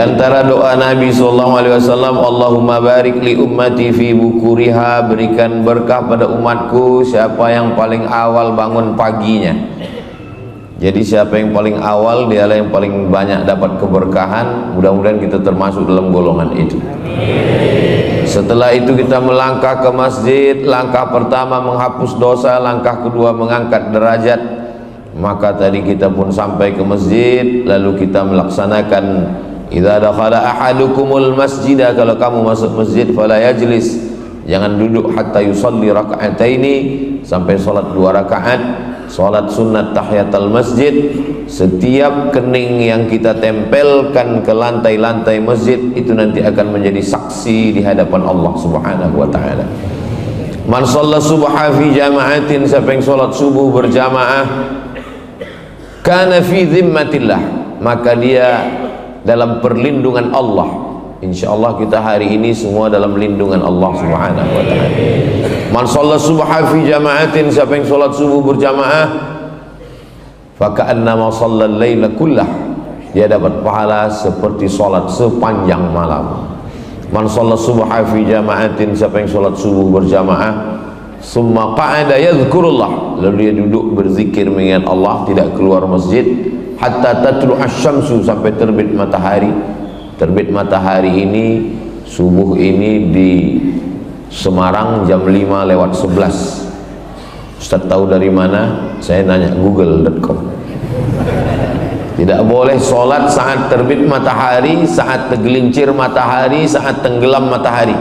antara doa Nabi SAW, Allahumma barik li ummati fi bukuriha, berikan berkah pada umatku siapa yang paling awal bangun paginya. Jadi siapa yang paling awal, dialah yang paling banyak dapat keberkahan. Mudah-mudahan kita termasuk dalam golongan itu. Setelah itu kita melangkah ke masjid. Langkah pertama menghapus dosa, langkah kedua mengangkat derajat. Maka tadi kita pun sampai ke masjid, lalu kita melaksanakan idza dakhala ahadukumul masjidah, kalau kamu masuk masjid fala yajlis, jangan duduk hatta yusalli raka'ataini, sampai salat 2 rakaat. Salat sunat tahiyatul masjid, setiap kening yang kita tempelkan ke lantai-lantai masjid itu nanti akan menjadi saksi di hadapan Allah Subhanahu wa taala. Man shalla subha fi jama'atin, siapa yang salat subuh berjamaah, kana fi dhimmatillah, maka dia dalam perlindungan Allah. Insyaallah kita hari ini semua dalam lindungan Allah Subhanahu wa taala. Man shalla subha fi jama'atin, siapa yang salat subuh berjamaah, fa ka'annama shallal laila kullah, dia dapat pahala seperti salat sepanjang malam. Man shalla subha fi jama'atin, siapa yang salat subuh berjamaah, summa qa'ada yadhkurullah, lalu dia duduk berzikir mengingat Allah, tidak keluar masjid, hatta tatlu asy-syamsu, sampai terbit matahari. Terbit matahari ini, subuh ini di Semarang jam 5:11. Ustaz tahu dari mana? Saya nanya google.com. Tidak boleh sholat saat terbit matahari, saat tergelincir matahari, saat tenggelam matahari,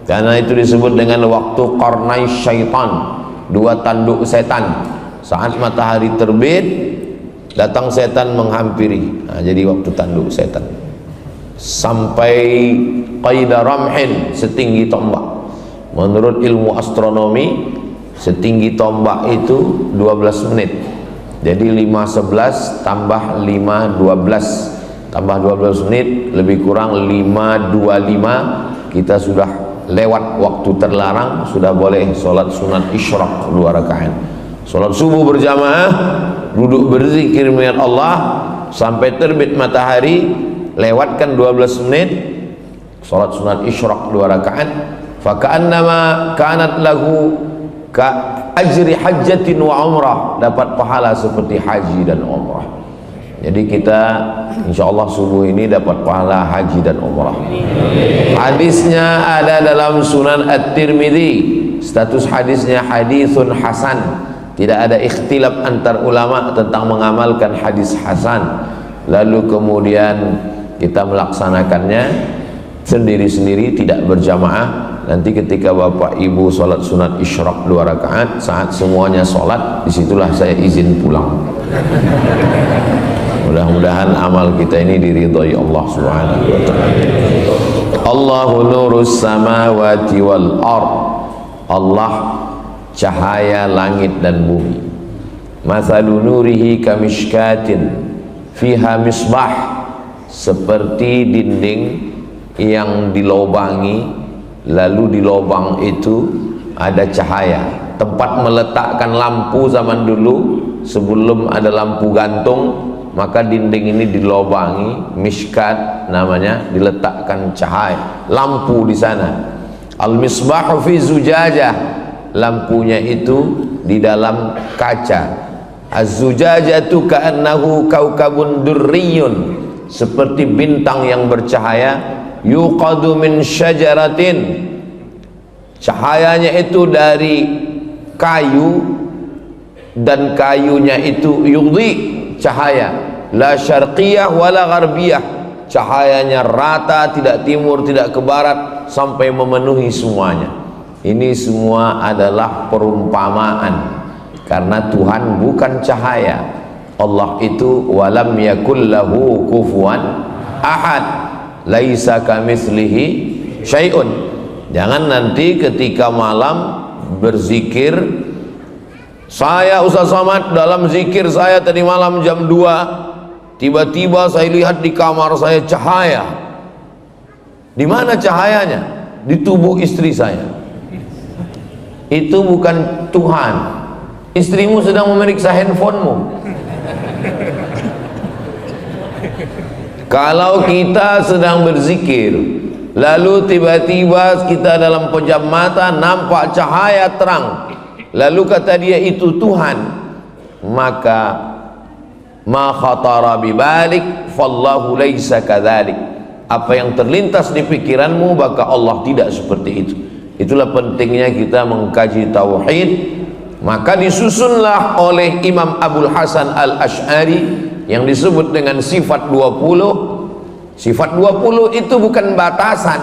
karena itu disebut dengan waktu qarnai syaitan, 2 tanduk setan. Saat matahari terbit, datang setan menghampiri, nah, jadi waktu tanduk setan. Sampai qaida ramhin, setinggi tombak. Menurut ilmu astronomi, setinggi tombak itu 12 menit. Jadi 5:11 tambah 5:12 tambah 12 menit, lebih kurang 5:25, kita sudah lewat waktu terlarang, sudah boleh sholat sunat isyraq 2 rakaat. Sholat subuh berjamaah, duduk berzikir mengingat Allah sampai terbit matahari, lewatkan 12 menit, sholat sunat isyraq 2 rakaat, fa ka'annama kanat lahu ka ajri hajjatin wa umrah, dapat pahala seperti haji dan umrah. Jadi kita insyaallah subuh ini dapat pahala haji dan umrah. Hadisnya ada dalam Sunan At-Tirmidzi, status hadisnya hadisun hasan, tidak ada ikhtilaf antar ulama tentang mengamalkan hadis hasan. Lalu kemudian kita melaksanakannya sendiri-sendiri, tidak berjamaah. Nanti ketika bapak ibu sholat sunat isyraq 2 rakaat, saat semuanya sholat, disitulah saya izin pulang. Mudah-mudahan amal kita ini diridhai Allah Subhanahu wa ta'ala. Allahu nurus samawati wal ard, Allah cahaya langit dan bumi. Mathalu nurihi kamishkatin fiha misbah, seperti dinding yang dilobangi, lalu di lubang itu ada cahaya. Tempat meletakkan lampu zaman dulu, sebelum ada lampu gantung, maka dinding ini dilobangi, mishkat namanya, diletakkan cahaya, lampu di sana. Al-misbahu fi zujajah, lampunya itu di dalam kaca. Az-zujajatu ka'annahu kaukabun durriyun, seperti bintang yang bercahaya. Yuqadu min syajaratin, cahayanya itu dari kayu, dan kayunya itu yudhi, cahaya la syarqiyah wala gharbiyah, cahayanya rata, tidak timur tidak ke barat, sampai memenuhi semuanya. Ini semua adalah perumpamaan, karena Tuhan bukan cahaya. Allah itu walam yakul lahu kufuwan ahad, laisa kamitslihi syai'un. Jangan nanti ketika malam berzikir, saya Ustaz Somad dalam zikir saya tadi malam jam 2, tiba-tiba saya lihat di kamar saya cahaya. Di mana cahayanya? Di tubuh istri saya. Itu bukan Tuhan. Istrimu sedang memeriksa handphonemu. Kalau kita sedang berzikir, lalu tiba-tiba kita dalam pejam mata nampak cahaya terang, lalu kata dia itu Tuhan, maka ma khatara bibalik fallahu laisa kadzalik. Apa yang terlintas di pikiranmu, maka Allah tidak seperti itu. Itulah pentingnya kita mengkaji tauhid. Maka disusunlah oleh Imam Abul Hasan Al-Asy'ari yang disebut dengan sifat 20. Sifat 20 itu bukan batasan.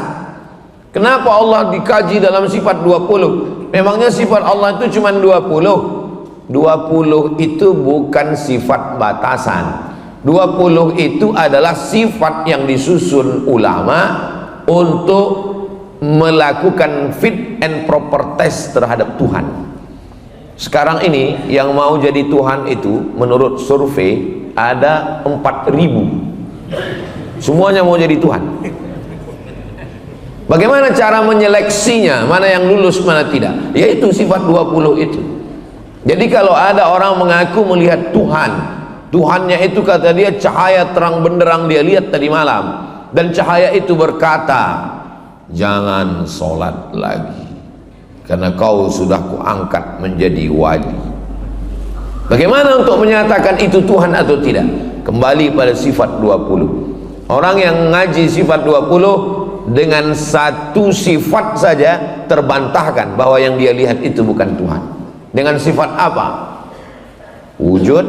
Kenapa Allah dikaji dalam sifat 20? Memangnya sifat Allah itu cuma 20? 20 itu bukan sifat batasan. 20 itu adalah sifat yang disusun ulama untuk melakukan fit and proper test terhadap Tuhan. Sekarang ini yang mau jadi Tuhan itu menurut survei ada 4.000. Semuanya mau jadi Tuhan. Bagaimana cara menyeleksinya, mana yang lulus mana tidak? Yaitu sifat 20 itu. Jadi kalau ada orang mengaku melihat Tuhan, Tuhannya itu kata dia cahaya terang benderang dia lihat tadi malam, dan cahaya itu berkata, jangan sholat lagi karena kau sudah kuangkat menjadi wali. Bagaimana untuk menyatakan itu Tuhan atau tidak? Kembali pada sifat 20. Orang yang ngaji sifat 20 dengan satu sifat saja terbantahkan bahwa yang dia lihat itu bukan Tuhan. Dengan sifat apa? Wujud,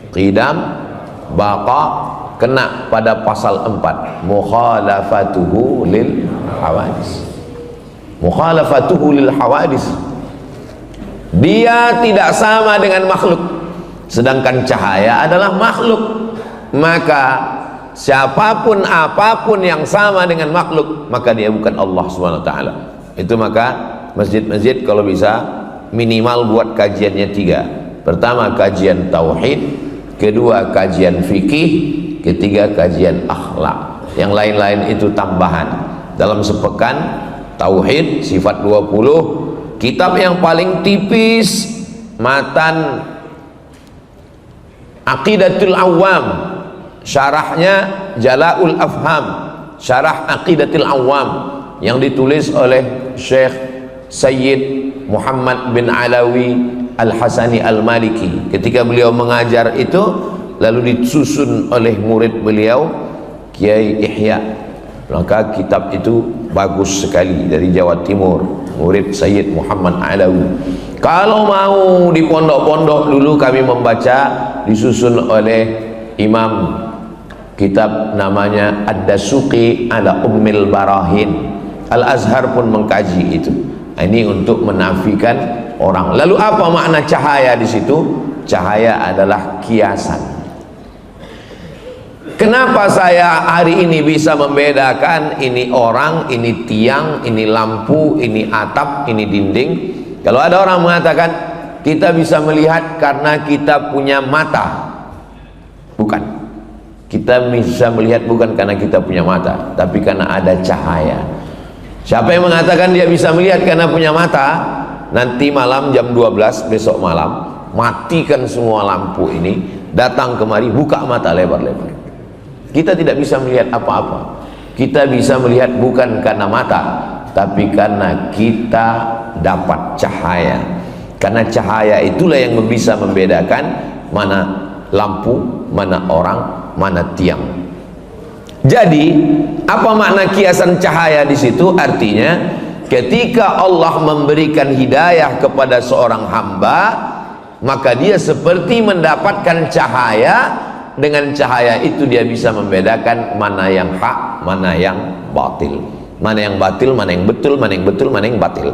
qidam, baqa, kena pada pasal 4, mukhalafatuhu lil hawadis. Mukhalafatuhu lil hawadis, dia tidak sama dengan makhluk, sedangkan cahaya adalah makhluk. Maka siapapun apapun yang sama dengan makhluk, maka dia bukan Allah SWT. Itu maka masjid-masjid kalau bisa minimal buat kajiannya 3. Pertama kajian tauhid, kedua kajian fikih, ketiga kajian akhlak. Yang lain-lain itu tambahan. Dalam sepekan tauhid sifat 20. Kitab yang paling tipis matan Aqidatul Awam, syarahnya Jala'ul Afham, syarah Aqidatul Awam yang ditulis oleh Syekh Sayyid Muhammad bin Alawi Al-Hasani Al-Maliki. Ketika beliau mengajar itu lalu disusun oleh murid beliau Kiai Ihya, maka kitab itu bagus sekali, dari Jawa Timur, murid Sayyid Muhammad Alawi. Kalau mau di pondok-pondok dulu kami membaca, disusun oleh Imam, kitab namanya Ad-Dasuqi ala Ummil Barahin. Al-Azhar pun mengkaji itu. Ini untuk menafikan orang. Lalu apa makna cahaya di situ? Cahaya adalah kiasan. Kenapa saya hari ini bisa membedakan ini orang, ini tiang, ini lampu, ini atap, ini dinding? Kalau ada orang mengatakan kita bisa melihat karena kita punya mata, bukan. Kita bisa melihat bukan karena kita punya mata, tapi karena ada cahaya. Siapa yang mengatakan dia bisa melihat karena punya mata, nanti malam jam 12 besok malam matikan semua lampu ini, datang kemari, buka mata lebar-lebar. Kita tidak bisa melihat apa-apa. Kita bisa melihat bukan karena mata, tapi karena kita dapat cahaya. Karena cahaya itulah yang bisa membedakan mana lampu, mana orang, mana tiang. Jadi apa makna kiasan cahaya di situ? Artinya ketika Allah memberikan hidayah kepada seorang hamba, maka dia seperti mendapatkan cahaya. Dengan cahaya itu dia bisa membedakan mana yang hak, mana yang batil, mana yang batil, mana yang betul, mana yang betul, mana yang batil.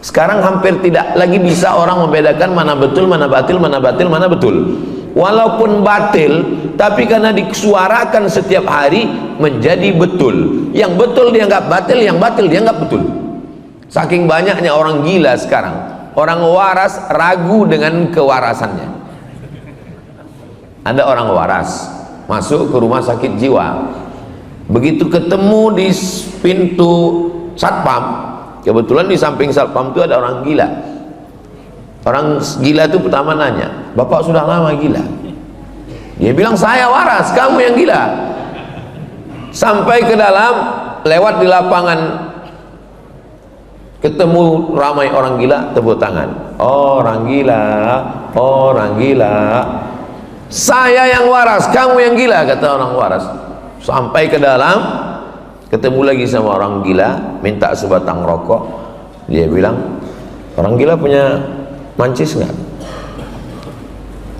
Sekarang hampir tidak lagi bisa orang membedakan mana betul, mana batil, mana batil, mana betul. Walaupun batil, tapi karena disuarakan setiap hari menjadi betul. Yang betul dianggap batil, yang batil dianggap betul. Saking banyaknya orang gila sekarang, orang waras ragu dengan kewarasannya. Ada orang waras masuk ke rumah sakit jiwa, begitu ketemu di pintu satpam, kebetulan di samping satpam itu ada orang gila. Orang gila itu pertama nanya, "Bapak sudah lama gila?" Dia bilang, "Saya waras, kamu yang gila." Sampai ke dalam, lewat di lapangan, ketemu ramai orang gila, tepuk tangan. Orang gila, orang gila. Saya yang waras, kamu yang gila, kata orang waras. Sampai ke dalam, ketemu lagi sama orang gila, minta sebatang rokok. Dia bilang, orang gila punya mancis nggak?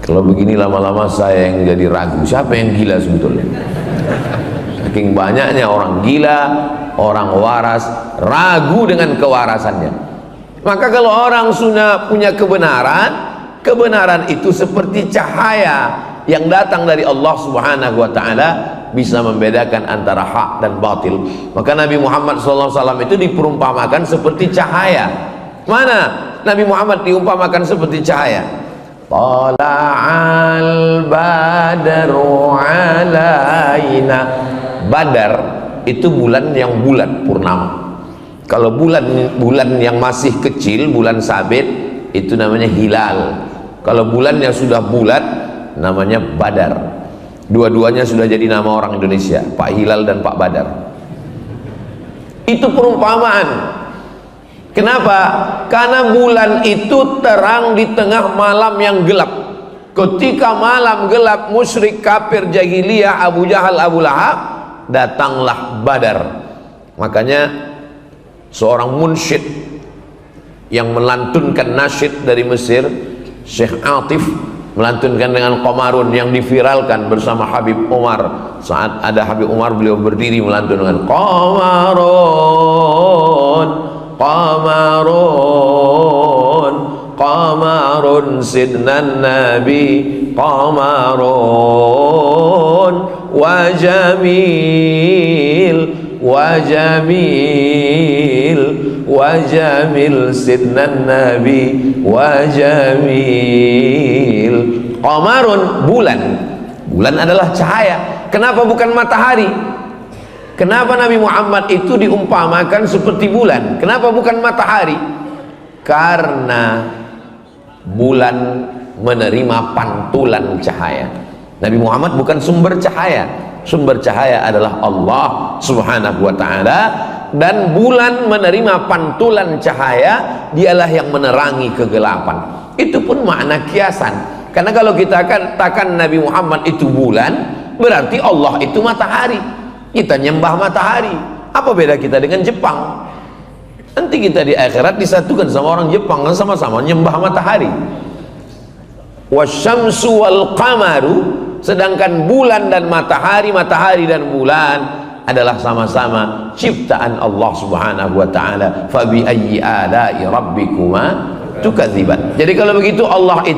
Kalau begini lama-lama saya yang jadi ragu, siapa yang gila sebetulnya? Saking banyaknya orang gila, orang waras, ragu dengan kewarasannya. Maka kalau orang sudah punya kebenaran, kebenaran itu seperti cahaya yang datang dari Allah Subhanahu wa ta'ala, bisa membedakan antara hak dan batil. Maka Nabi Muhammad SAW itu diperumpamakan seperti cahaya. Mana Nabi Muhammad diumpamakan seperti cahaya? Tala'al badru alaina. Badar itu bulan yang bulat purnama. Kalau bulan yang masih kecil, bulan sabit, itu namanya hilal. Kalau bulan yang sudah bulat, namanya badar. Dua-duanya sudah jadi nama orang Indonesia, Pak Hilal dan Pak Badar. Itu perumpamaan. Kenapa? Karena bulan itu terang di tengah malam yang gelap. Ketika malam gelap, musyrik, kafir, jahiliyah, Abu Jahal, Abu Lahab, datanglah Badar. Makanya seorang munsyid yang melantunkan nasyid dari Mesir, Syekh Atif, melantunkan dengan Qamarun yang diviralkan bersama Habib Umar. Saat ada Habib Umar, beliau berdiri melantun dengan Qamarun, Qamarun, Qamarun sidnan Nabi, Qamarun wa jamil, wa jamil, wa jamil sidnan Nabi, wa jamil. Qamarun, bulan. Bulan adalah cahaya. Kenapa bukan matahari? Kenapa Nabi Muhammad itu diumpamakan seperti bulan? Kenapa bukan matahari? Karena bulan menerima pantulan cahaya. Nabi Muhammad bukan sumber cahaya. Sumber cahaya adalah Allah Subhanahu wa ta'ala. Dan bulan menerima pantulan cahaya, dialah yang menerangi kegelapan. Itu pun makna kiasan. Karena kalau kita katakan Nabi Muhammad itu bulan, berarti Allah itu matahari. Kita nyembah matahari. Apa beda kita dengan Jepang? Nanti kita di akhirat disatukan sama orang Jepang, kan sama-sama nyembah matahari. Wasyamsu wal qamaru, sedangkan bulan dan matahari, matahari dan bulan adalah sama-sama ciptaan Allah Subhanahu wa ta'ala. Fa bi ayyi ala'i rabbikuma tukadziban. Jadi kalau begitu Allah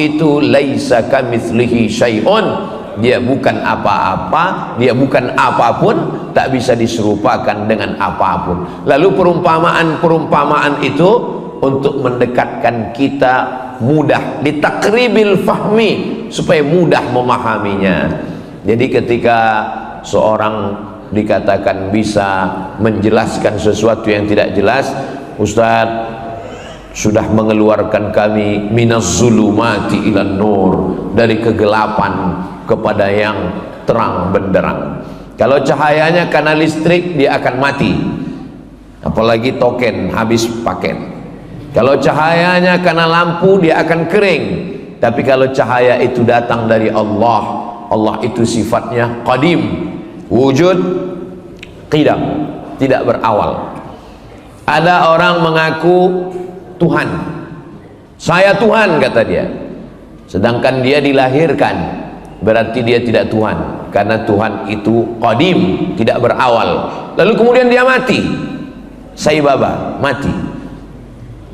itu laisa kamitslihi syai'un. Dia bukan apa-apa, dia bukan apapun, tak bisa diserupakan dengan apapun. Lalu perumpamaan-perumpamaan itu untuk mendekatkan kita mudah, litakribil fahmi, supaya mudah memahaminya. Jadi ketika seorang dikatakan bisa menjelaskan sesuatu yang tidak jelas, Ustadz sudah mengeluarkan kami minaz zulumati ilan nur, dari kegelapan kepada yang terang benderang. Kalau cahayanya karena listrik, dia akan mati, apalagi token habis paket. Kalau cahayanya karena lampu, dia akan kering. Tapi kalau cahaya itu datang dari Allah, Allah itu sifatnya qadim, wujud qidam, tidak berawal. Ada orang mengaku Tuhan, saya Tuhan, kata dia, sedangkan dia dilahirkan, berarti dia tidak Tuhan, karena Tuhan itu qadim, tidak berawal. Lalu kemudian dia mati, Sai Baba mati,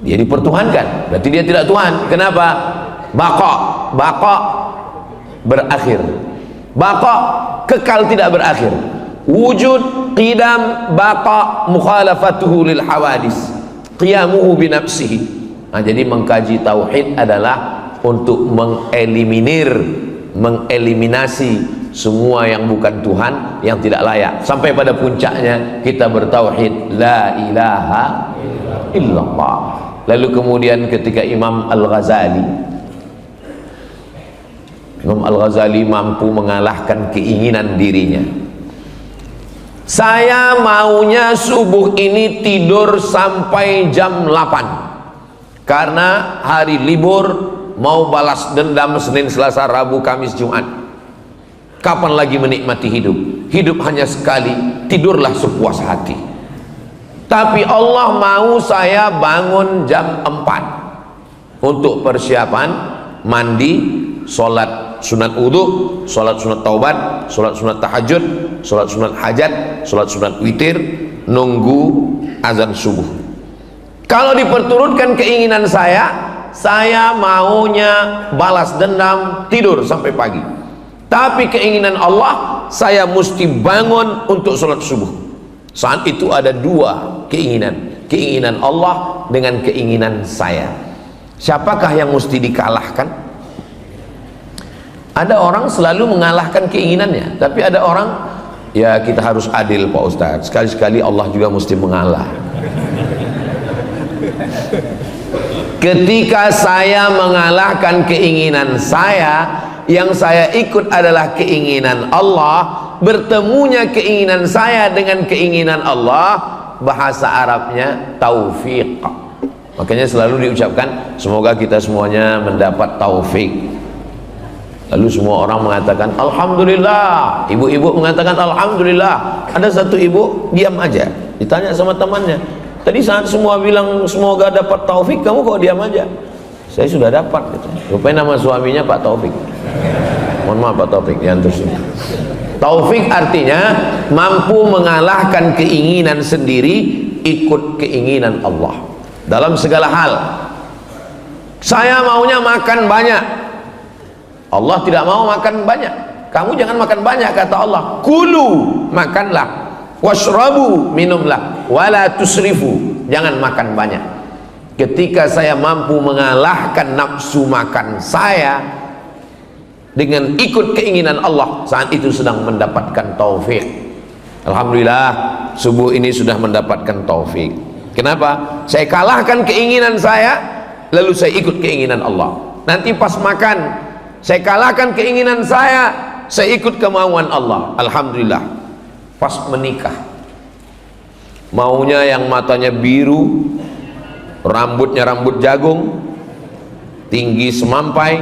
dia dipertuhankan, berarti dia tidak Tuhan. Kenapa? Baqa berakhir, baqa kekal, tidak berakhir. Wujud, qidam, baqa, mukhalafatuhu lil hawadis, qiyamuhu binafsihi. Nah, jadi mengkaji tauhid adalah untuk mengeliminasi semua yang bukan Tuhan, yang tidak layak, sampai pada puncaknya kita bertauhid la ilaha illallah. Lalu kemudian ketika Imam Al-Ghazali mampu mengalahkan keinginan dirinya, Saya maunya subuh ini tidur sampai jam 8 karena hari libur, mau balas dendam Senin, Selasa, Rabu, Kamis, Jumat. Kapan lagi menikmati hidup? Hidup hanya sekali, tidurlah sepuas hati. Tapi Allah mau saya bangun jam 4 untuk persiapan mandi, sholat sunat wudhu, sholat sunat taubat, sholat sunat tahajud, sholat sunat hajat, sholat sunat witir, nunggu azan subuh. Kalau diperturutkan keinginan saya maunya balas dendam, tidur sampai pagi. Tapi keinginan Allah, saya mesti bangun untuk sholat subuh. Saat itu ada dua keinginan, keinginan Allah dengan keinginan saya. Siapakah yang mesti dikalahkan? Ada orang selalu mengalahkan keinginannya, tapi ada orang, ya kita harus adil Pak Ustadz, sekali-sekali Allah juga mesti mengalah. Ketika saya mengalahkan keinginan saya, yang saya ikut adalah keinginan Allah, bertemunya keinginan saya dengan keinginan Allah, bahasa Arabnya taufiq. Makanya selalu diucapkan, semoga kita semuanya mendapat taufik. Lalu semua orang mengatakan alhamdulillah, ibu-ibu mengatakan alhamdulillah. Ada satu ibu diam aja, ditanya sama temannya, tadi saat semua bilang semoga dapat taufik, kamu kok diam aja? Saya sudah dapat gitu. Rupanya nama suaminya Pak Taufik. Mohon maaf Pak Taufik, diantar sini. Taufik artinya mampu mengalahkan keinginan sendiri, ikut keinginan Allah dalam segala hal. Saya maunya makan banyak, Allah tidak mau makan banyak. Kamu jangan makan banyak, kata Allah. Kulu, makanlah. Washrabu, minumlah. Wala tusrifu, jangan makan banyak. Ketika saya mampu mengalahkan nafsu makan saya dengan ikut keinginan Allah, saat itu sedang mendapatkan taufik. Alhamdulillah, subuh ini sudah mendapatkan taufik. Kenapa? Saya kalahkan keinginan saya, lalu saya ikut keinginan Allah. Nanti pas makan, saya kalahkan keinginan saya ikut kemauan Allah. Alhamdulillah. Pas menikah, maunya yang matanya biru, rambutnya rambut jagung, tinggi semampai.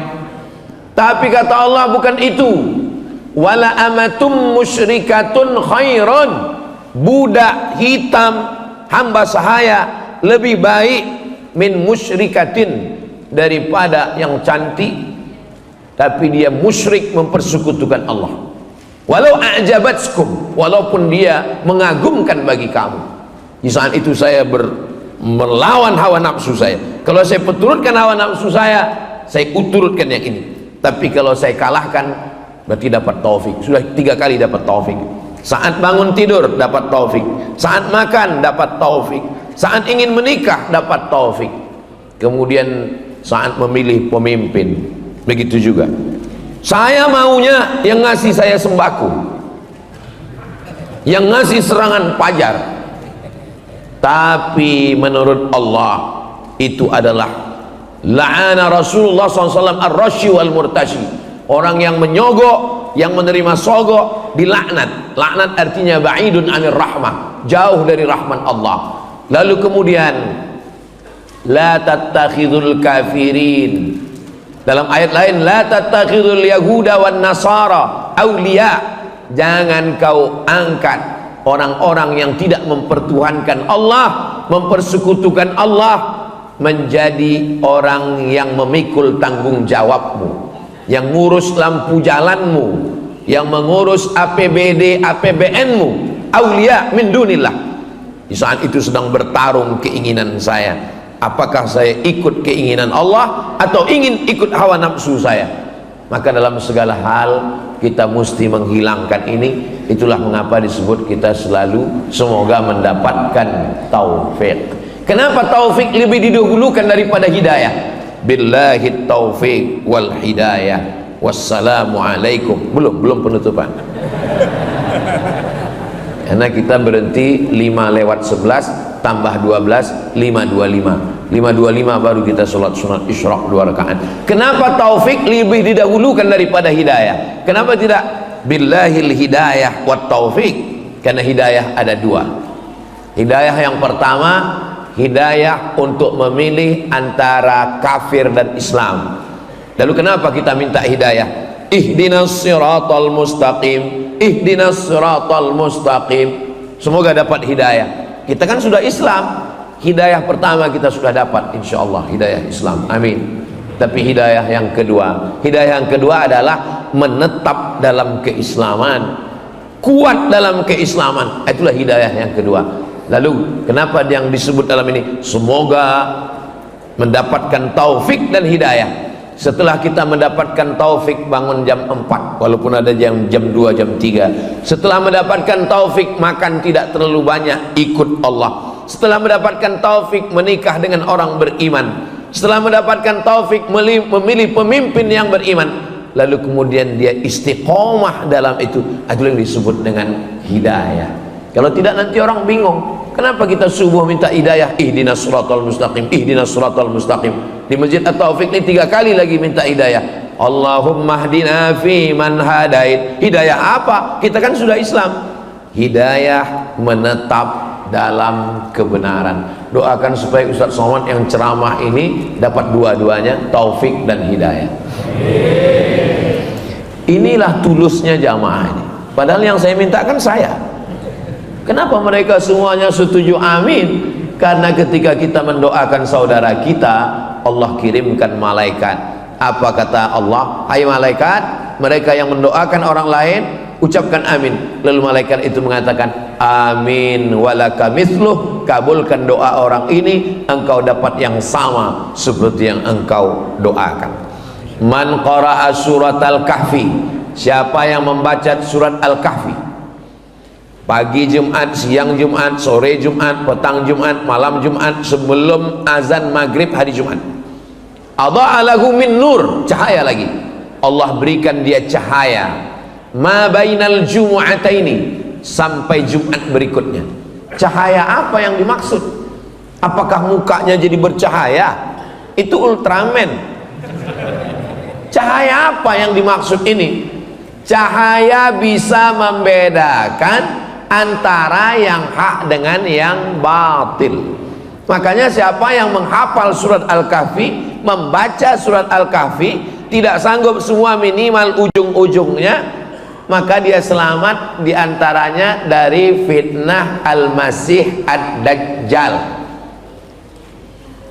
Tapi kata Allah bukan itu. Wala amatum musyrikatun khairan, budak hitam hamba sahaya lebih baik min musyrikatin, daripada yang cantik tapi dia musyrik, mempersekutukan Allah. Walau a'jabatskum, walaupun dia mengagumkan bagi kamu. Di saat itu saya melawan hawa nafsu saya. Kalau saya perturutkan hawa nafsu saya uturutkan yang ini. Tapi kalau saya kalahkan, berarti dapat taufik. Sudah 3 kali dapat taufik. Saat bangun tidur dapat taufik, saat makan dapat taufik, saat ingin menikah dapat taufik, kemudian saat memilih pemimpin begitu juga. Saya maunya yang ngasih saya sembako, yang ngasih serangan pajar. Tapi menurut Allah itu adalah la'ana Rasulullah SAW ar-rashi wal murtashi, orang yang menyogok, yang menerima sogok dilaknat. Laknat artinya ba'idun anir rahmah, jauh dari rahman Allah. Lalu kemudian la tattakhidul kafirin, dalam ayat lain la tattakhidul yahuda wan nasara awliya, jangan kau angkat orang-orang yang tidak mempertuhankan Allah, mempersekutukan Allah, menjadi orang yang memikul tanggung jawabmu, yang ngurus lampu jalanmu, yang mengurus APBD APBN-mu. Aulia min dunillah. Di saat itu sedang bertarung keinginan saya, apakah saya ikut keinginan Allah atau ingin ikut hawa nafsu saya. Maka dalam segala hal kita mesti menghilangkan ini. Itulah mengapa disebut kita selalu semoga mendapatkan taufik. Kenapa taufik lebih didahulukan daripada hidayah? Billahi taufik wal hidayah. Wassalamualaikum. Belum penutupan. Karena kita berhenti 5:11 tambah 12 5:25. 5:25 baru kita sholat sunat isyraq 2 rakaat. Kenapa taufik lebih didahulukan daripada hidayah? Kenapa tidak billahil hidayah wat taufik? Karena hidayah ada dua. Hidayah yang pertama, hidayah untuk memilih antara kafir dan Islam. Lalu kenapa kita minta hidayah? Ihdinas siratal mustaqim, ihdinas siratal mustaqim. Semoga dapat hidayah. Kita kan sudah Islam. Hidayah pertama kita sudah dapat, insyaallah, hidayah Islam. Amin. Tapi hidayah yang kedua, adalah menetap dalam keislaman, kuat dalam keislaman. Itulah hidayah yang kedua. Lalu kenapa yang disebut dalam ini semoga mendapatkan taufik dan hidayah? Setelah kita mendapatkan taufik bangun jam 4, walaupun ada jam 2, jam 3. Setelah mendapatkan taufik makan tidak terlalu banyak, ikut Allah. Setelah mendapatkan taufik menikah dengan orang beriman. Setelah mendapatkan taufik memilih pemimpin yang beriman. Lalu kemudian dia istiqomah dalam itu. Itu yang disebut dengan hidayah. Kalau tidak nanti orang bingung. Kenapa kita subuh minta hidayah? Ihdinas siratal mustaqim, ihdinas siratal mustaqim. Di Masjid At-Taufik ini 3 kali lagi minta hidayah. Allahumma hdina fi man hadait. Hidayah apa? Kita kan sudah Islam. Hidayah menetap dalam kebenaran. Doakan supaya Ustaz Somad yang ceramah ini dapat dua-duanya, taufik dan hidayah. Inilah tulusnya jamaah ini. Padahal yang saya minta kan saya. Kenapa mereka semuanya setuju amin? Karena ketika kita mendoakan saudara kita, Allah kirimkan malaikat. Apa kata Allah? Hai malaikat, mereka yang mendoakan orang lain, ucapkan amin. Lalu malaikat itu mengatakan amin walaka mithluh, kabulkan doa orang ini, engkau dapat yang sama seperti yang engkau doakan. Man qara'a surat al-kahfi, siapa yang membaca surat al-kahfi, pagi Jumat, siang Jumat, sore Jumat, petang Jumat, malam Jumat, sebelum azan maghrib hari Jumat, adha'a lahu min nur, cahaya lagi, Allah berikan dia cahaya ma bainal jumu'ataini, sampai Jumat berikutnya. Cahaya apa yang dimaksud? Apakah mukanya jadi bercahaya? Itu Ultraman. Cahaya apa yang dimaksud ini? Cahaya bisa membedakan antara yang hak dengan yang batil. Makanya siapa yang menghafal surat Al-Kahfi, membaca surat Al-Kahfi, tidak sanggup semua minimal ujung-ujungnya, maka dia selamat diantaranya dari fitnah Al-Masih Ad-Dajjal.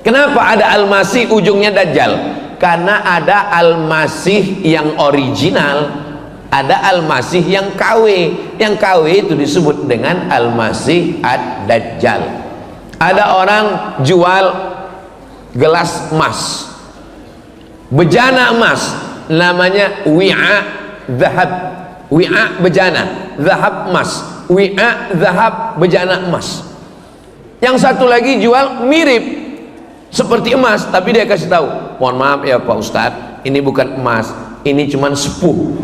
Kenapa ada Al-Masih ujungnya Dajjal? Karena ada Al-Masih yang original, ada Al-Masih yang KW. Yang KW itu disebut dengan Al-Masih Ad-Dajjal. Ada orang jual gelas emas, bejana emas, namanya wi'a zahab, wi'a bejana, zahab emas, wi'a zahab bejana emas. Yang satu lagi jual mirip seperti emas, tapi dia kasih tahu, mohon maaf ya Pak Ustadz, ini bukan emas, ini cuman sepuh,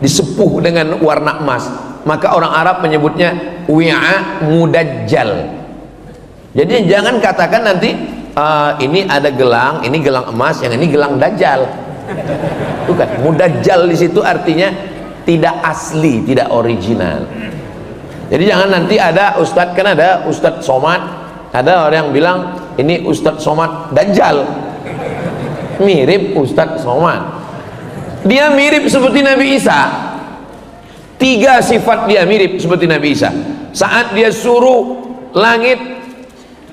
disepuh dengan warna emas. Maka orang Arab menyebutnya wi'a mudajjal. Jadi jangan katakan nanti ini ada gelang, ini gelang emas, yang ini gelang dajjal. Bukan, mudajjal di situ artinya tidak asli, tidak original. Jadi jangan nanti ada Ustadz, kan ada Ustadz Somad, ada orang yang bilang ini Ustadz Somad Dajjal, mirip Ustadz Somad. Dia mirip seperti Nabi Isa. 3 sifat dia mirip seperti Nabi Isa. Saat dia suruh langit,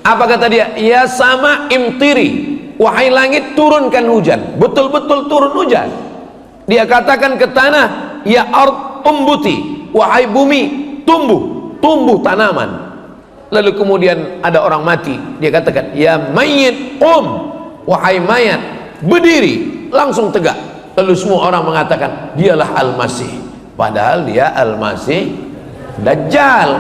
apa kata dia? Ya sama imtiri, wahai langit turunkan hujan. Betul-betul turun hujan. Dia katakan ke tanah, ya ard umbuti, wahai bumi tumbuh tanaman. Lalu kemudian ada orang mati, dia katakan ya mayyit wahai mayat berdiri, langsung tegak. Lalu semua orang mengatakan dialah Al-Masih, padahal dia Al-Masih Dajjal,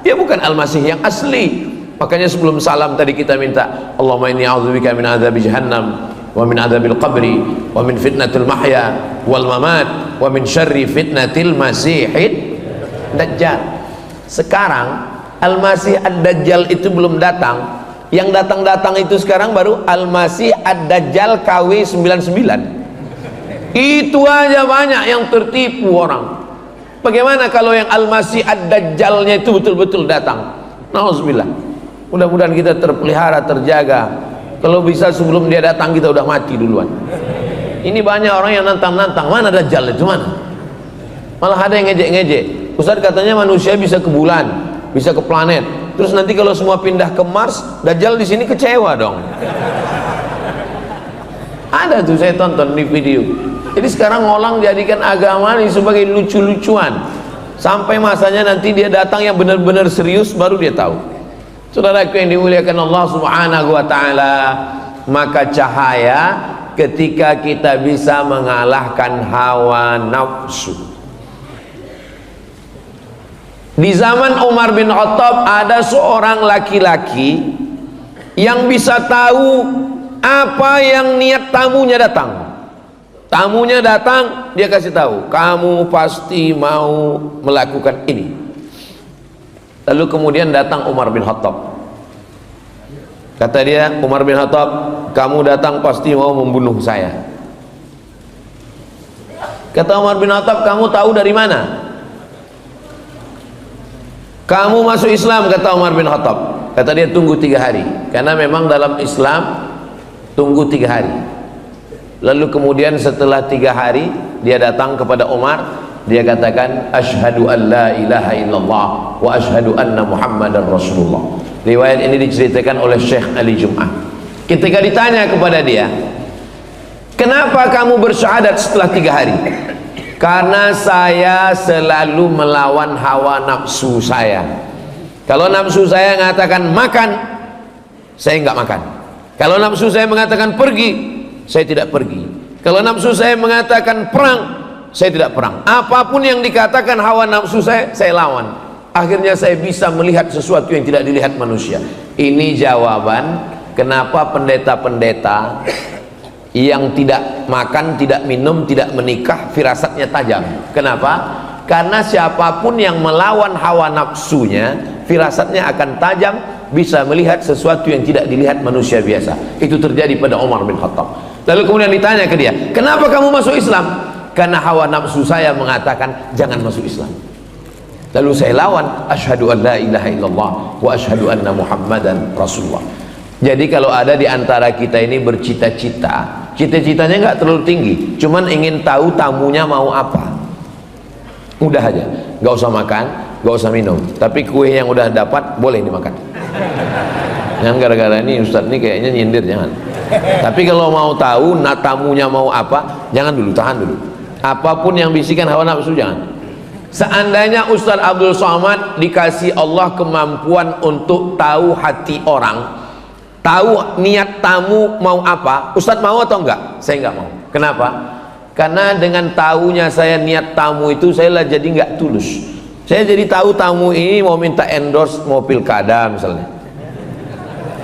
dia bukan Al-Masih yang asli. Makanya sebelum salam tadi kita minta Allahumma inni a'udzubika min adzabi jahannam wa min adzabil qabri wa min fitnatil mahya wal mamat wa min syarri fitnatil masihid dajjal. Sekarang Al-Masih Ad-Dajjal itu belum datang. Yang datang-datang itu sekarang baru Al-Masih Ad-Dajjal KW 99. Itu aja banyak yang tertipu orang. Bagaimana kalau yang Al-Masih Ad-Dajjalnya itu betul-betul datang? Nauzubillah. Mudah-mudahan kita terpelihara, terjaga. Kalau bisa sebelum dia datang kita udah mati duluan. Ini banyak orang yang nantang-nantang, mana Dajjal itu, mana? Malah ada yang ngejek-ngejek. Ustaz katanya manusia bisa ke bulan, bisa ke planet. Terus nanti kalau semua pindah ke Mars, Dajjal di sini kecewa dong. Ada tuh, saya tonton di video. Jadi sekarang orang jadikan agama ini sebagai lucu-lucuan. Sampai masanya nanti dia datang yang benar-benar serius, baru dia tahu. Saudaraku yang dimuliakan Allah Subhanahu wa taala, maka cahaya ketika kita bisa mengalahkan hawa nafsu. Di zaman Umar bin Khattab ada seorang laki-laki yang bisa tahu apa yang niat tamunya datang. Tamunya datang, dia kasih tahu, kamu pasti mau melakukan ini. Lalu kemudian datang Umar bin Khattab. Kata dia, Umar bin Khattab, kamu datang pasti mau membunuh saya. Kata Umar bin Khattab, kamu tahu dari mana? Kamu masuk Islam, kata Umar bin Khattab. Kata dia, tunggu 3 hari. Karena memang dalam Islam tunggu 3 hari. Lalu kemudian setelah 3 hari dia datang kepada Umar, dia katakan, asyhadu an la ilaha illallah wa asyhadu anna muhammadan rasulullah. Riwayat ini diceritakan oleh Syekh Ali Jum'ah. Ketika ditanya kepada dia, kenapa kamu bersyahadat setelah 3 hari? Karena saya selalu melawan hawa nafsu saya. Kalau nafsu saya mengatakan makan, saya enggak makan. Kalau nafsu saya mengatakan pergi, saya tidak pergi. Kalau nafsu saya mengatakan perang, saya tidak perang. Apapun yang dikatakan hawa nafsu saya lawan. Akhirnya saya bisa melihat sesuatu yang tidak dilihat manusia. Ini jawaban kenapa pendeta-pendeta yang tidak makan, tidak minum, tidak menikah, firasatnya tajam. Kenapa? Karena siapapun yang melawan hawa nafsunya, firasatnya akan tajam, bisa melihat sesuatu yang tidak dilihat manusia biasa. Itu terjadi pada Umar bin Khattab. Lalu kemudian ditanya ke dia, kenapa kamu masuk Islam? Karena hawa nafsu saya mengatakan jangan masuk Islam. Lalu saya lawan, asyhadu an la ilaha illallah wa asyhadu anna muhammadan rasulullah. Jadi kalau ada di antara kita ini bercita-cita, cita-citanya nggak terlalu tinggi, cuman ingin tahu tamunya mau apa, udah aja, nggak usah makan, nggak usah minum, tapi kue yang udah dapat boleh dimakan. Yang gara-gara ini Ustadz ini kayaknya nyindir, jangan. Tapi kalau mau tahu tamunya mau apa, jangan dulu, tahan dulu. Apapun yang bisikan hawa nafsu jangan. Seandainya Ustadz Abdul Somad dikasih Allah kemampuan untuk tahu hati orang, tahu niat tamu mau apa, Ustadz mau atau enggak? Saya enggak mau. Kenapa? Karena dengan tahunya saya niat tamu itu, saya lah jadi enggak tulus. Saya jadi tahu tamu ini mau minta endorse mobil pilkada misalnya.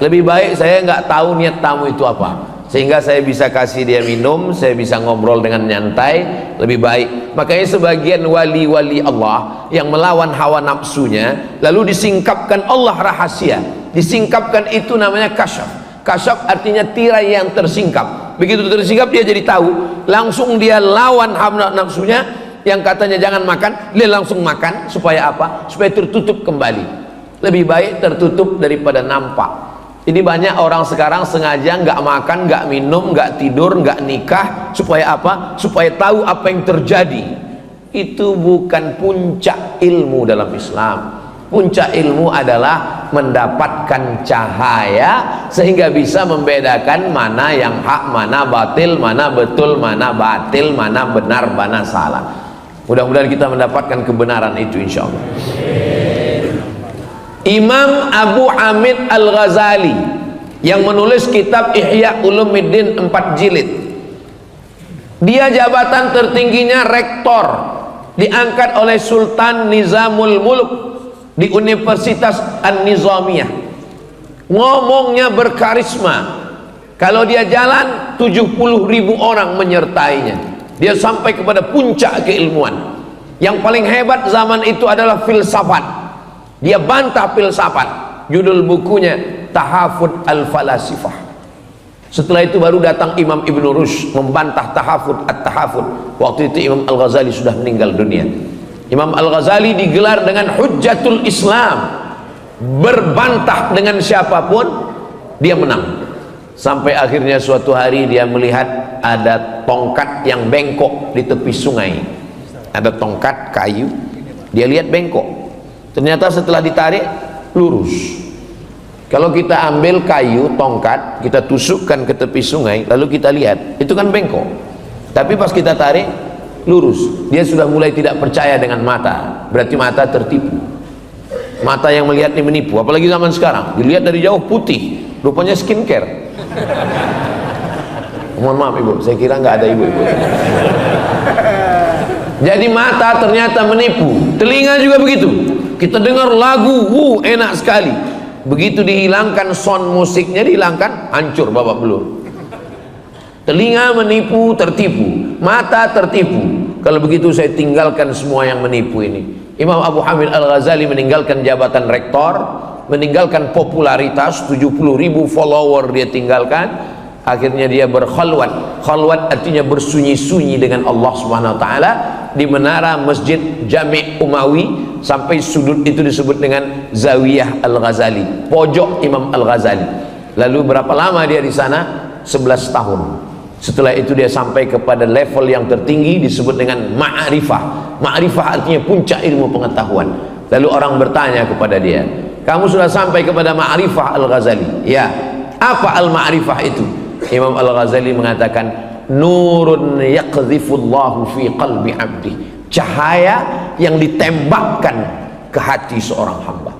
Lebih baik saya enggak tahu niat tamu itu apa, sehingga saya bisa kasih dia minum, saya bisa ngobrol dengan nyantai, lebih baik. Makanya sebagian wali-wali Allah yang melawan hawa nafsunya, lalu disingkapkan Allah rahasia, disingkapkan itu namanya kasyaf. Kasyaf artinya tirai yang tersingkap. Begitu tersingkap dia jadi tahu, langsung dia lawan hawa nafsunya yang katanya jangan makan, dia langsung makan. Supaya apa? Supaya tertutup kembali. Lebih baik tertutup daripada nampak. Ini banyak orang sekarang sengaja nggak makan, nggak minum, nggak tidur, nggak nikah. Supaya apa? Supaya tahu apa yang terjadi. Itu bukan puncak ilmu dalam Islam. Puncak ilmu adalah mendapatkan cahaya sehingga bisa membedakan mana yang hak, mana batil, mana betul, mana batil, mana benar, mana salah. Mudah-mudahan kita mendapatkan kebenaran itu insya Allah. Imam Abu Hamid Al-Ghazali yang menulis kitab Ihya Ulumuddin 4 jilid, dia jabatan tertingginya rektor, diangkat oleh Sultan Nizamul Mulk di Universitas An-Nizamiyah. Ngomongnya berkarisma, kalau dia jalan 70.000 orang menyertainya. Dia sampai kepada puncak keilmuan. Yang paling hebat zaman itu adalah filsafat. Dia bantah filsafat. Judul bukunya Tahafud Al-Falasifah. Setelah itu baru datang Imam Ibn Rushd membantah Tahafud At-Tahafud. Waktu itu Imam Al-Ghazali sudah meninggal dunia. Imam Al-Ghazali digelar dengan Hujjatul Islam, berbantah dengan siapapun dia menang. Sampai akhirnya suatu hari dia melihat ada tongkat yang bengkok di tepi sungai. Ada tongkat kayu, dia lihat bengkok. Ternyata setelah ditarik lurus. Kalau kita ambil kayu tongkat, kita tusukkan ke tepi sungai, lalu kita lihat, itu kan bengkok. Tapi pas kita tarik lurus. Dia sudah mulai tidak percaya dengan mata, berarti mata tertipu. Mata yang melihat ini menipu, apalagi zaman sekarang. Dilihat dari jauh putih, rupanya skincare. Mohon maaf ibu, saya kira nggak ada ibu-ibu. Jadi mata ternyata menipu. Telinga juga begitu. Kita dengar lagu, enak sekali. Begitu dihilangkan sound musiknya, dihilangkan, hancur babak belur. Telinga menipu, tertipu. Mata tertipu. Kalau begitu saya tinggalkan semua yang menipu ini. Imam Abu Hamid Al-Ghazali meninggalkan jabatan rektor, meninggalkan popularitas, 70.000 follower dia tinggalkan. Akhirnya dia berkhalwat. Khalwat artinya bersunyi-sunyi dengan Allah Subhanahu wa taala di menara Masjid Jami' Umawi, sampai sudut itu disebut dengan Zawiyah Al-Ghazali, pojok Imam Al-Ghazali. Lalu berapa lama dia di sana? 11 tahun. Setelah itu dia sampai kepada level yang tertinggi disebut dengan ma'rifah. Ma'rifah artinya puncak ilmu pengetahuan. Lalu orang bertanya kepada dia, kamu sudah sampai kepada ma'rifah Al-Ghazali? Ya. Apa al-ma'rifah itu? Imam Al-Ghazali mengatakan, nurun yaqdhifullahu fi qalbi abdi, cahaya yang ditembakkan ke hati seorang hamba.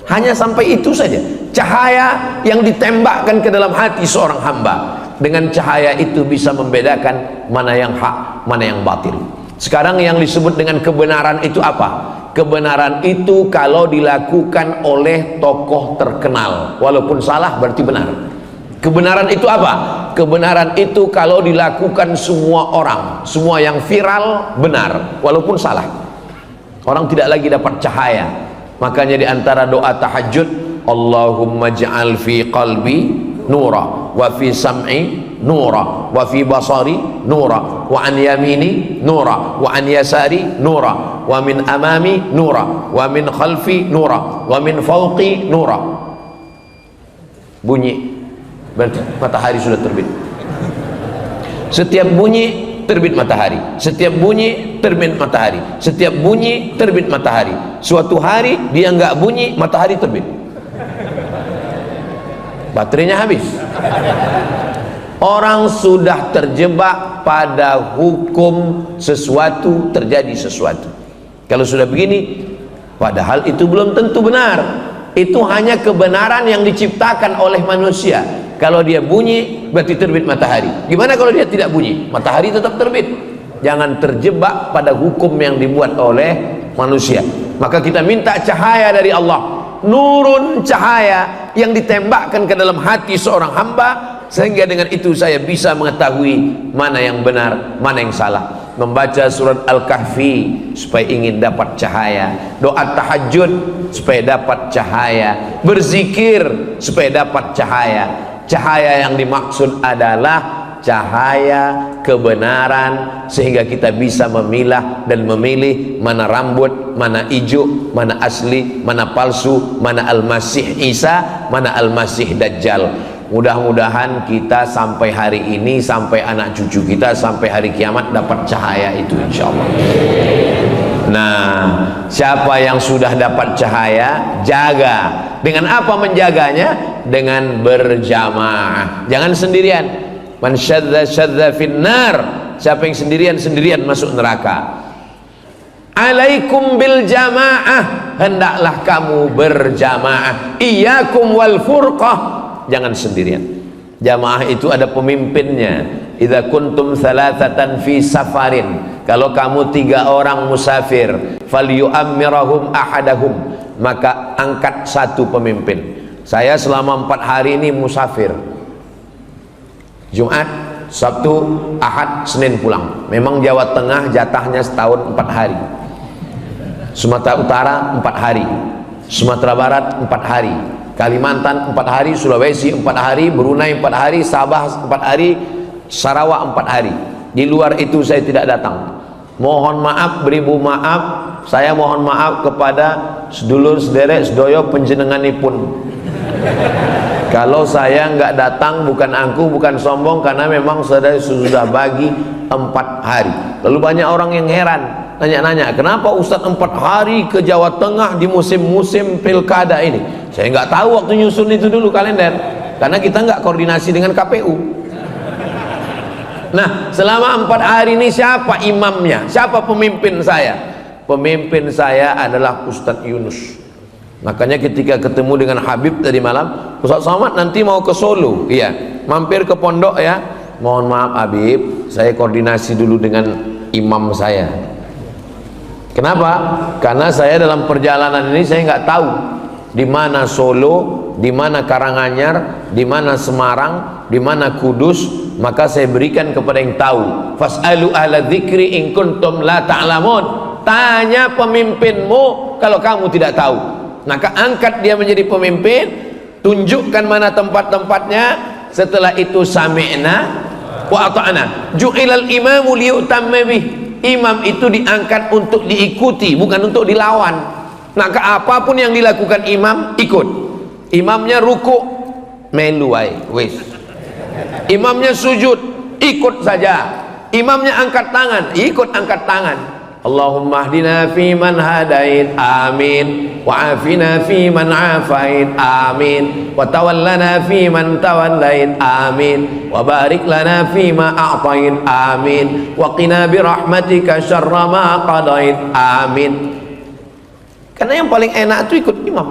Hanya sampai itu saja, cahaya yang ditembakkan ke dalam hati seorang hamba. Dengan cahaya itu bisa membedakan mana yang hak, mana yang batil. Sekarang yang disebut dengan kebenaran itu apa? Kebenaran itu kalau dilakukan oleh tokoh terkenal, walaupun salah berarti benar. Kebenaran itu apa? Kebenaran itu kalau dilakukan semua orang, semua yang viral benar, walaupun salah. Orang tidak lagi dapat cahaya. Makanya di antara doa tahajud, Allahumma ja'al fi qalbi nura, wa fi sam'i nura, wa fi basari nura, wa an yamini nura, wa an yasari nura, wa min amami nura, wa min khalfi nura, wa min fawqi nura. Bunyi, berarti matahari sudah terbit. Setiap bunyi terbit matahari, setiap bunyi terbit matahari, setiap bunyi terbit matahari. Suatu hari dia nggak bunyi, matahari terbit, baterainya habis. Orang sudah terjebak pada hukum sesuatu terjadi sesuatu. Kalau sudah begini, padahal itu belum tentu benar. Itu hanya kebenaran yang diciptakan oleh manusia. Kalau dia bunyi berarti terbit matahari. Gimana kalau dia tidak bunyi? Matahari tetap terbit. Jangan terjebak pada hukum yang dibuat oleh manusia. Maka kita minta cahaya dari Allah. Nurun, cahaya yang ditembakkan ke dalam hati seorang hamba, sehingga dengan itu saya bisa mengetahui mana yang benar, mana yang salah. Membaca surat Al-Kahfi supaya ingin dapat cahaya, doa tahajud supaya dapat cahaya, berzikir supaya dapat cahaya. Cahaya yang dimaksud adalah cahaya kebenaran, sehingga kita bisa memilah dan memilih mana rambut, mana hijau, mana asli, mana palsu, mana Al-Masih Isa, mana Al-Masih Dajjal. Mudah-mudahan kita sampai hari ini, sampai anak cucu kita, sampai hari kiamat dapat cahaya itu insyaallah. Nah, siapa yang sudah dapat cahaya, jaga. Dengan apa menjaganya? Dengan berjamaah, jangan sendirian. Man syadza syadza finnar, siapa yang sendirian masuk neraka. Alaikum bil jamaah, hendaklah kamu berjamaah. Iyyakum wal furqah, jangan sendirian. Jamaah itu ada pemimpinnya. Idza kuntum thalathatan fi safarin, kalau kamu 3 orang musafir, falyu'ammirahum ahadahum, maka angkat satu pemimpin. Saya selama 4 hari ini musafir, Jumat, Sabtu, Ahad, Senin pulang. Memang Jawa Tengah jatahnya setahun 4 hari, Sumatera Utara 4 hari, Sumatera Barat 4 hari, Kalimantan 4 hari, Sulawesi 4 hari, Brunei 4 hari, Sabah 4 hari, Sarawak 4 hari. Di luar itu saya tidak datang. Mohon maaf, beribu maaf, saya mohon maaf kepada sedulur sederek sedoyo penjenenganipun. Kalau saya nggak datang bukan angku, bukan sombong, karena memang saya sudah bagi 4 hari. Lalu banyak orang yang heran, nanya-nanya, kenapa Ustadz 4 hari ke Jawa Tengah di musim-musim pilkada ini? Saya nggak tahu waktu nyusun itu dulu kalender, karena kita nggak koordinasi dengan KPU. Nah, selama 4 hari ini siapa imamnya? Siapa pemimpin saya? Pemimpin saya adalah Ustadz Yunus. Makanya ketika ketemu dengan Habib tadi malam, Ustadz Somad nanti mau ke Solo, iya, mampir ke pondok ya. Mohon maaf Habib, saya koordinasi dulu dengan imam saya. Kenapa? Karena saya dalam perjalanan ini saya nggak tahu di mana Solo, di mana Karanganyar, di mana Semarang, di mana Kudus. Maka saya berikan kepada yang tahu. Fas'alu ahla dzikri in kuntum la ta'lamun. Tanya pemimpinmu kalau kamu tidak tahu. Maka angkat dia menjadi pemimpin, tunjukkan mana tempat-tempatnya. Setelah itu sami'na wa ata'na. Ju'ilal imamu liyutamma bih. Imam itu diangkat untuk diikuti, bukan untuk dilawan. Maka apapun yang dilakukan imam, ikut. Imamnya ruku, melu wae, wis. Imamnya sujud, ikut saja. Imamnya angkat tangan, ikut angkat tangan. Allahumma hdina fi man hadait, amin. Wa afina fi man afait, amin. Wa tawallana fi man tawallait, amin. Wa barik lana fi ma a'tait, amin. Wa qina bi rahmatika syarra ma qadait, amin. Karena yang paling enak itu ikut imam.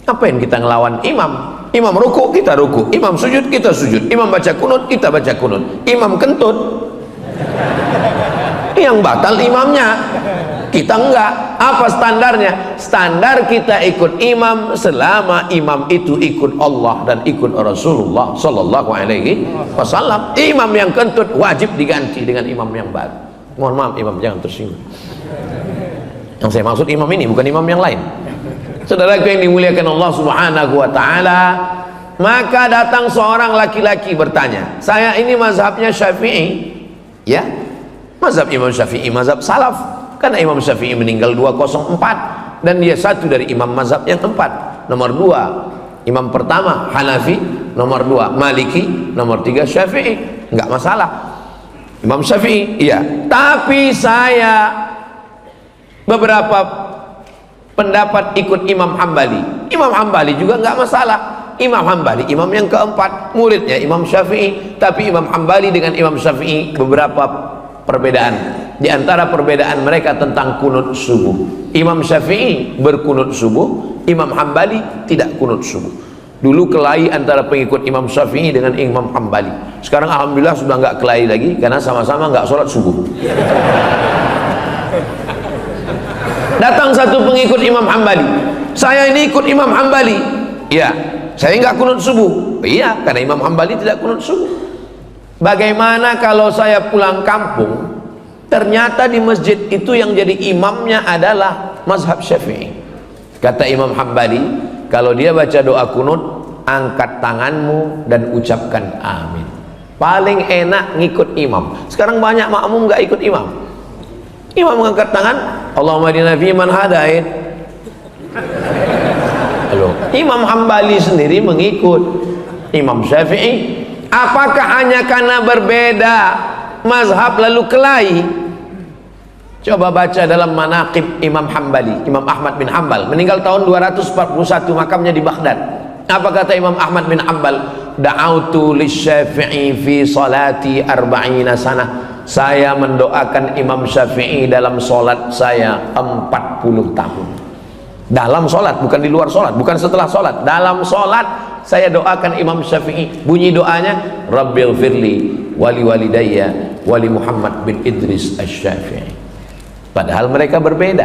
Ngapain kita ngelawan imam? Imam ruku, kita ruku. Imam sujud, kita sujud. Imam baca kunut, kita baca kunut. Imam kentut, yang batal imamnya, kita enggak. Apa standarnya? Standar kita ikut imam selama imam itu ikut Allah dan ikut Rasulullah Sallallahu Alaihi Wasallam. Imam yang kentut wajib diganti dengan imam yang baru. Mohon maaf imam, jangan tersinggung. Yang saya maksud imam ini bukan imam yang lain. Saudaraku yang dimuliakan Allah Subhanahu wa taala, maka datang seorang laki-laki bertanya, saya ini mazhabnya Syafi'i, ya. Mazhab Imam Syafi'i, mazhab salaf. Karena Imam Syafi'i meninggal 204 dan dia satu dari imam mazhab yang 4. Nomor 2 imam pertama Hanafi, nomor 2 Maliki, nomor 3 Syafi'i. Enggak masalah. Imam Syafi'i, iya. Tapi saya beberapa pendapat ikut Imam Hambali. Imam Hambali juga enggak masalah. Imam Hambali imam yang keempat, muridnya Imam Syafi'i. Tapi Imam Hambali dengan Imam Syafi'i beberapa perbedaan. Di antara perbedaan mereka tentang kunut subuh. Imam Syafi'i berkunut subuh, Imam Hambali tidak kunut subuh. Dulu kelahi antara pengikut Imam Syafi'i dengan Imam Hambali. Sekarang alhamdulillah sudah nggak kelahi lagi karena sama-sama nggak sholat subuh. Datang satu pengikut Imam Hambali, saya ini ikut Imam Hambali. Iya, saya nggak kunut subuh. Iya, karena Imam Hambali tidak kunut subuh. Bagaimana kalau saya pulang kampung, ternyata di masjid itu yang jadi imamnya adalah mazhab Syafi'i. Kata Imam Hambali, kalau dia baca doa kunut, angkat tanganmu dan ucapkan amin. Paling enak ngikut imam. Sekarang banyak makmum nggak ikut imam. Imam mengangkat tangan, Allahumma hdina fi man hadait. Halo. Imam Hambali sendiri mengikut Imam Syafi'i. Apakah hanya karena berbeda mazhab lalu kelahi? Coba baca dalam manaqib Imam Hambali, Imam Ahmad bin Hanbal, meninggal tahun 241, makamnya di Baghdad. Apa kata Imam Ahmad bin Hanbal? Da'autu lisyafi'i fi salati 40 sanah. Saya mendoakan Imam Syafi'i dalam solat saya 40 tahun. Dalam solat, bukan di luar solat, bukan setelah solat. Dalam solat saya doakan Imam Syafi'i. Bunyi doanya, Rabbil firli wali walidayya wali Muhammad bin Idris Asy-Syafi'i. Padahal mereka berbeda.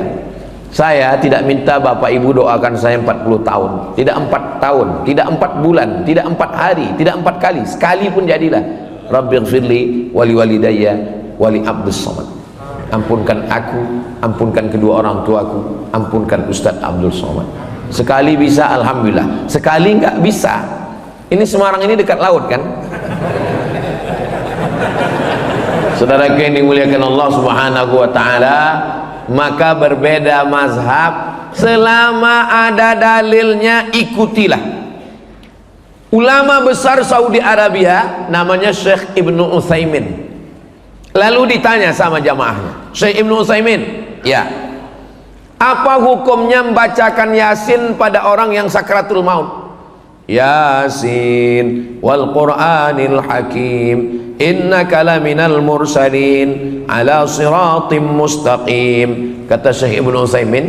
Saya tidak minta bapak ibu doakan saya 40 tahun, tidak 4 tahun, tidak 4 bulan, tidak 4 hari, tidak 4 kali. Sekali pun jadilah. Rabbil firli wali walidayya wali Abdus Somad. Ampunkan aku, ampunkan kedua orang tuaku, ampunkan Ustadz Abdul Somad. Sekali bisa alhamdulillah, sekali nggak bisa. Ini Semarang ini dekat laut kan? Saudaraku yang dimuliakan Allah Subhanahu wa taala, maka berbeda mazhab, selama ada dalilnya ikutilah. Ulama besar Saudi Arabia namanya Syekh Ibnu Utsaimin. Lalu ditanya sama jamaahnya, Syekh Ibnu Utsaimin, ya, apa hukumnya membacakan Yasin pada orang yang sakratul maut? Yasin wal Qur'anil Hakim innaka laminal mursalin ala siratim mustaqim. Kata Syekh Ibnu Utsaimin,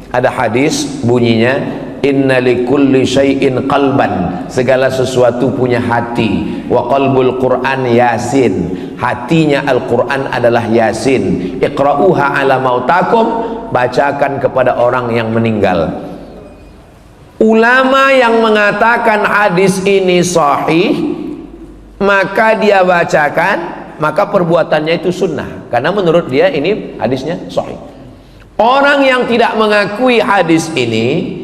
ada hadis bunyinya inna likulli syai'in qalban, segala sesuatu punya hati, wa qalbul Qur'an Yasin, hatinya Al-Quran adalah Yasin. Iqra'uha ala mautakum, bacakan kepada orang yang meninggal. Ulama yang mengatakan hadis ini sahih, maka dia bacakan, maka perbuatannya itu sunnah, karena menurut dia ini hadisnya sahih. Orang yang tidak mengakui hadis ini,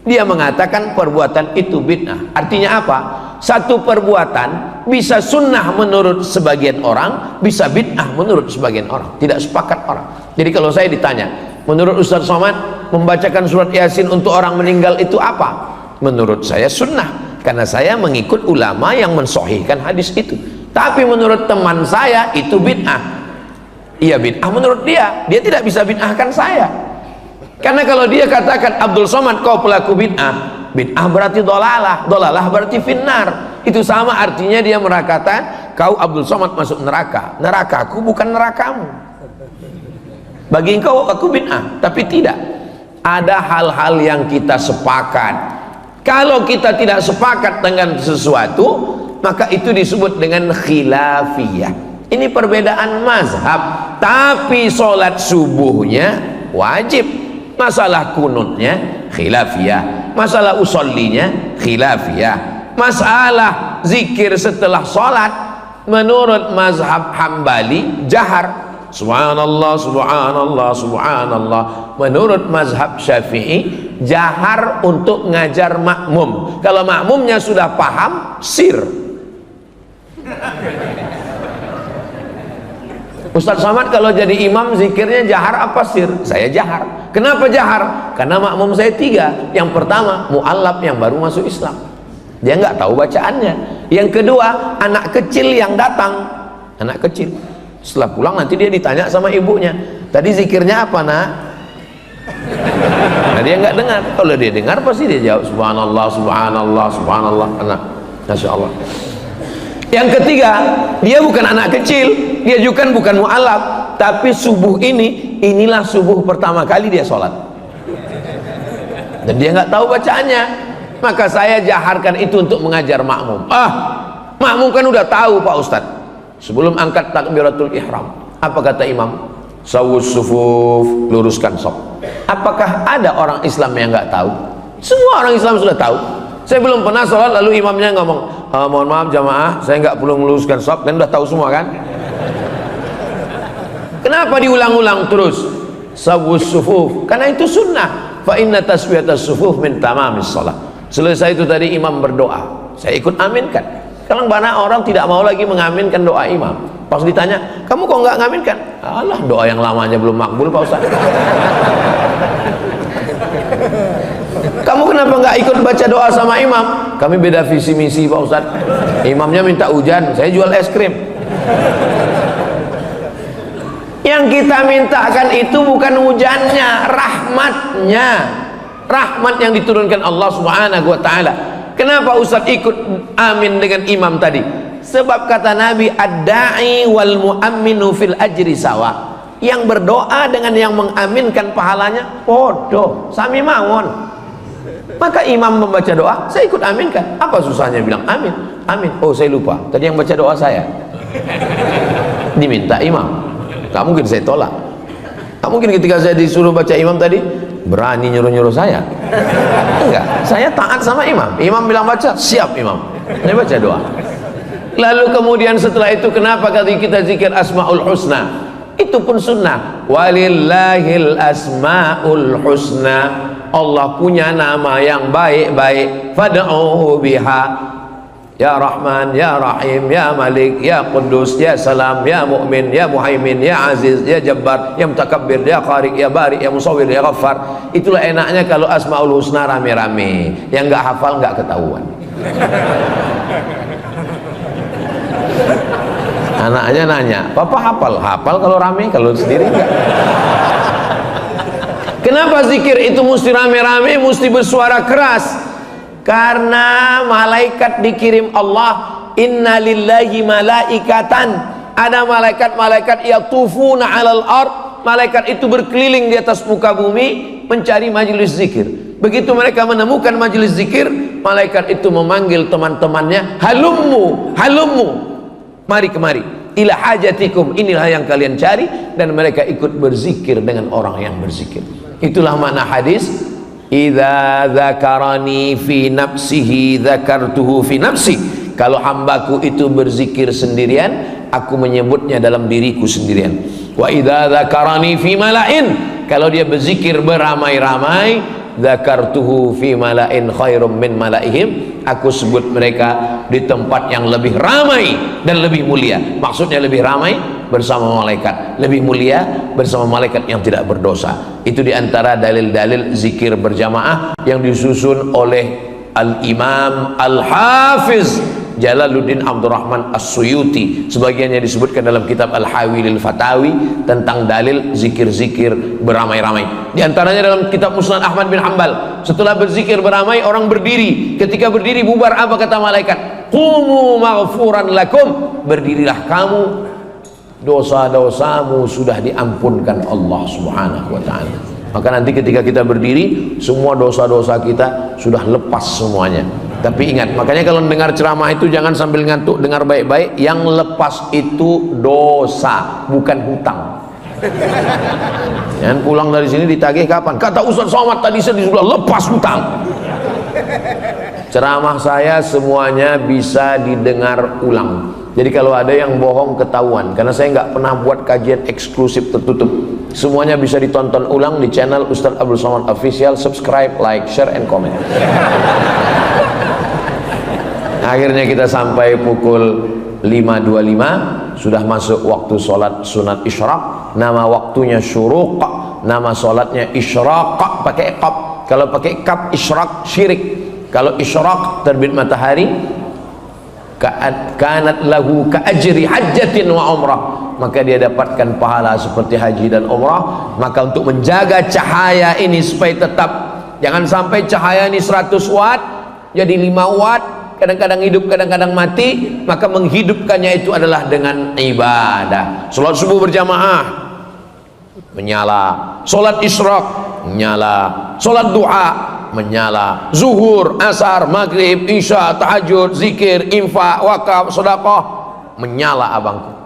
dia mengatakan perbuatan itu bid'ah. Artinya apa? Satu perbuatan bisa sunnah menurut sebagian orang, bisa bid'ah menurut sebagian orang, tidak sepakat orang. Jadi kalau saya ditanya, menurut Ustaz Somad, membacakan surat Yasin untuk orang meninggal itu apa? Menurut saya sunnah, karena saya mengikut ulama yang mensahihkan hadis itu. Tapi menurut teman saya itu bid'ah. Iya bid'ah menurut dia tidak bisa bid'ahkan saya. Karena kalau dia katakan Abdul Somad kau pelaku bid'ah, bid'ah berarti dolalah, dolalah berarti finnar. Itu sama artinya dia merakatan kau Abdul Somad masuk neraka, nerakaku bukan nerakamu. Bagi engkau aku bid'ah, tapi tidak. Ada hal-hal yang kita sepakat. Kalau kita tidak sepakat dengan sesuatu, maka itu disebut dengan khilafiyah. Ini perbedaan mazhab. Tapi sholat subuhnya wajib. Masalah kunutnya khilafiyah, masalah usollinya khilafiyah, masalah zikir setelah sholat menurut mazhab Hambali jahar, subhanallah subhanallah subhanallah. Menurut mazhab Syafi'i jahar untuk ngajar makmum. Kalau makmumnya sudah paham, sir. Ustaz Somad kalau jadi imam zikirnya jahar apa sir? Saya jahar. Kenapa jahar? Karena makmum saya 3. Yang pertama mu'allaf yang baru masuk Islam, dia nggak tahu bacaannya. Yang kedua anak kecil yang datang, anak kecil. Setelah pulang nanti dia ditanya sama ibunya, tadi zikirnya apa nak? Nah dia nggak dengar. Kalau dia dengar pasti dia jawab subhanallah subhanallah subhanallah. Anak, masya Allah. Yang ketiga, dia bukan anak kecil, dia juga bukan mu'alaf, tapi subuh inilah subuh pertama kali dia sholat, dan dia nggak tahu bacaannya. Maka saya jaharkan itu untuk mengajar makmum. Makmum kan udah tahu Pak Ustadz. Sebelum angkat takbiratul ihram, apa kata imam? Sawus sufuf, luruskan saf. Apakah ada orang Islam yang nggak tahu? Semua orang Islam sudah tahu. Saya belum pernah sholat lalu imamnya ngomong, mohon maaf jamaah, saya nggak perlu meluruskan shaf, kan udah tahu semua kan? Kenapa diulang-ulang terus? Sawus sufuf, karena itu sunnah. Fa inna taswiyatas sufuf min tamamis shalah. Selesai itu tadi imam berdoa, saya ikut aminkan. Kalau banyak orang tidak mau lagi mengaminkan doa imam. Pas ditanya, kamu kok nggak ngaminkan? Alah, doa yang lamanya belum makbul Pak Ustaz. Kamu kenapa nggak ikut baca doa sama imam? Kami beda visi misi Pak Ustaz. Imamnya minta hujan, saya jual es krim. Yang kita mintakan itu bukan hujannya, rahmatnya. Rahmat yang diturunkan Allah Subhanahu wa taala. Kenapa Ustaz ikut amin dengan imam tadi? Sebab kata Nabi, ad-da'i wal mu'amminu fil ajri sawa. Yang berdoa dengan yang mengaminkan pahalanya podo, sami mawon. Maka imam membaca doa, saya ikut aminkan. Apa susahnya bilang amin? Amin. Oh saya lupa, tadi yang baca doa saya diminta imam. Gak mungkin saya tolak. Gak mungkin ketika saya disuruh baca imam tadi berani nyuruh-nyuruh saya. Enggak, saya taat sama imam. Imam bilang baca, siap imam, saya baca doa. Lalu kemudian setelah itu kenapa kali kita zikir asmaul husna? Itu pun sunnah. Walillahil asmaul husna. Allah punya nama yang baik-baik. Fad'uhu biha. Ya Rahman, Ya Rahim, Ya Malik, Ya Quddus, Ya Salam, Ya Mu'min, Ya Muhaimin, Ya Aziz, Ya Jabbar, Ya Mutakabbir, Ya Khariq, Ya Bari, Ya Musawwir, Ya Ghaffar. Itulah enaknya kalau Asmaul Husna rame-rame. Yang nggak hafal nggak ketahuan. Anaknya nanya, "Papa hafal?" Hafal kalau rame, kalau sendiri enggak. Kenapa zikir itu mesti rame-rame, mesti bersuara keras? Karena malaikat dikirim Allah. Inna lillahi malaikatan. Ada malaikat-malaikat yatufuna 'alal ard. Malaikat itu berkeliling di atas muka bumi mencari majelis zikir. Begitu mereka menemukan majelis zikir, malaikat itu memanggil teman-temannya, "Halummu, halummu, mari kemari, ila hajatikum, inilah yang kalian cari." Dan mereka ikut berzikir dengan orang yang berzikir. Itulah makna hadis, idza dzakarani fi nafsihi dzakartuhu fi nafsi. Kalau hambaku itu berzikir sendirian, aku menyebutnya dalam diriku sendirian. Wa idza dzakarani fi mala'in, kalau dia berzikir beramai-ramai, dzakartuhu fi mala'in khairum min mala'ihim, aku sebut mereka di tempat yang lebih ramai dan lebih mulia. Maksudnya lebih ramai bersama malaikat, lebih mulia bersama malaikat yang tidak berdosa. Itu diantara dalil-dalil zikir berjamaah yang disusun oleh Al-Imam Al-Hafiz Jalaluddin Abdurrahman As-Suyuti. Sebagiannya disebutkan dalam kitab Al-Hawilil Fatawi tentang dalil zikir-zikir beramai-ramai. Di antaranya dalam kitab Musnad Ahmad bin Hanbal, setelah berzikir beramai orang berdiri. Ketika berdiri bubar, apa kata malaikat? Qumu maghfuran lakum, berdirilah kamu, dosa-dosamu sudah diampunkan Allah Subhanahu wa ta'ala. Maka nanti ketika kita berdiri, semua dosa-dosa kita sudah lepas semuanya. Tapi ingat, makanya kalau dengar ceramah itu jangan sambil ngantuk, dengar baik-baik. Yang lepas itu dosa, bukan hutang. Jangan pulang dari sini ditagih kapan? Kata Ustaz Somad tadi saya sudah lepas hutang. Ceramah saya semuanya bisa didengar ulang. Jadi kalau ada yang bohong ketahuan, karena saya nggak pernah buat kajian eksklusif tertutup. Semuanya bisa ditonton ulang di channel Ustaz Abdul Somad Official. Subscribe, like, share, and comment. Akhirnya kita sampai pukul 5.25, sudah masuk waktu sholat sunat isyraq. Nama waktunya syuruq, nama sholatnya isyraq pakai qaf. Kalau pakai kaf isyraq syirik. Kalau isyraq terbit matahari, kanat lahu ka ajri hajjatin wa umrah, maka dia dapatkan pahala seperti haji dan umrah. Maka untuk menjaga cahaya ini supaya tetap, jangan sampai cahaya ini 100 watt jadi 5 watt, kadang-kadang hidup kadang-kadang mati. Maka menghidupkannya itu adalah dengan ibadah. Salat subuh berjamaah menyala, salat isyraq menyala, salat duha menyala, zuhur, asar, maghrib, isya, tahajud, zikir, infak, wakaf, sedekah menyala abangku.